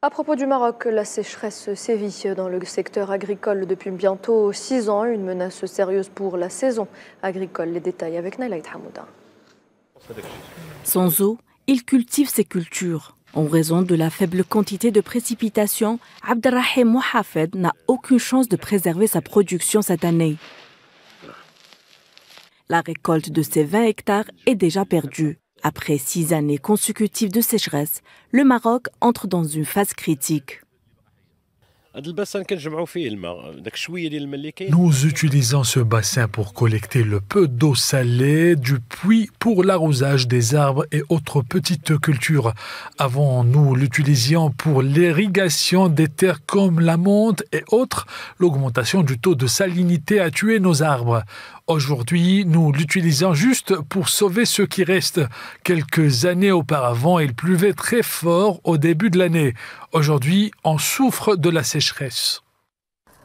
À propos du Maroc, la sécheresse sévit dans le secteur agricole depuis bientôt 6 ans, une menace sérieuse pour la saison agricole. Les détails avec Nailaït Hamouda. Sans eau, il cultive ses cultures. En raison de la faible quantité de précipitations, Abderrahim Mohamed n'a aucune chance de préserver sa production cette année. La récolte de ses 20 hectares est déjà perdue. Après 6 années consécutives de sécheresse, le Maroc entre dans une phase critique. Nous utilisons ce bassin pour collecter le peu d'eau salée du puits pour l'arrosage des arbres et autres petites cultures. Avant, nous l'utilisions pour l'irrigation des terres comme la menthe et autres. L'augmentation du taux de salinité a tué nos arbres. Aujourd'hui, nous l'utilisons juste pour sauver ce qui reste. Quelques années auparavant, il pleuvait très fort au début de l'année. Aujourd'hui, on souffre de la sécheresse.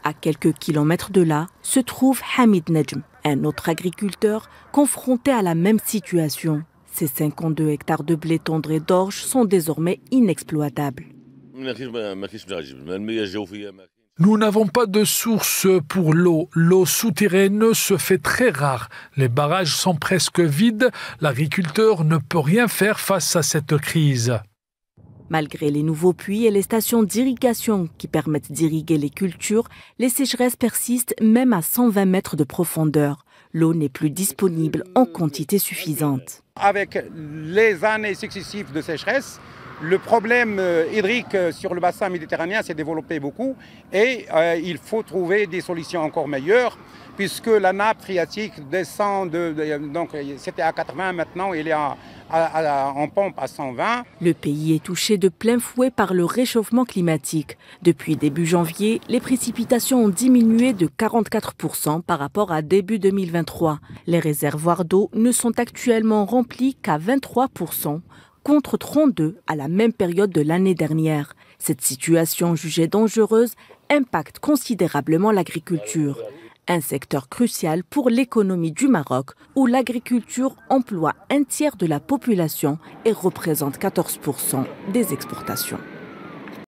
À quelques kilomètres de là se trouve Hamid Nejm, un autre agriculteur confronté à la même situation. Ses 52 hectares de blé tendre et d'orge sont désormais inexploitables. Nous n'avons pas de source pour l'eau. L'eau souterraine se fait très rare. Les barrages sont presque vides. L'agriculteur ne peut rien faire face à cette crise. Malgré les nouveaux puits et les stations d'irrigation qui permettent d'irriguer les cultures, les sécheresses persistent même à 120 mètres de profondeur. L'eau n'est plus disponible en quantité suffisante. Avec les années successives de sécheresse, le problème hydrique sur le bassin méditerranéen s'est développé beaucoup et il faut trouver des solutions encore meilleures puisque la nappe phréatique descend donc c'était à 80, maintenant il est en pompe à 120. Le pays est touché de plein fouet par le réchauffement climatique. Depuis début janvier, les précipitations ont diminué de 44% par rapport à début 2023. Les réservoirs d'eau ne sont actuellement remplis qu'à 23%. Contre 32 à la même période de l'année dernière. Cette situation jugée dangereuse impacte considérablement l'agriculture. Un secteur crucial pour l'économie du Maroc où l'agriculture emploie un tiers de la population et représente 14% des exportations.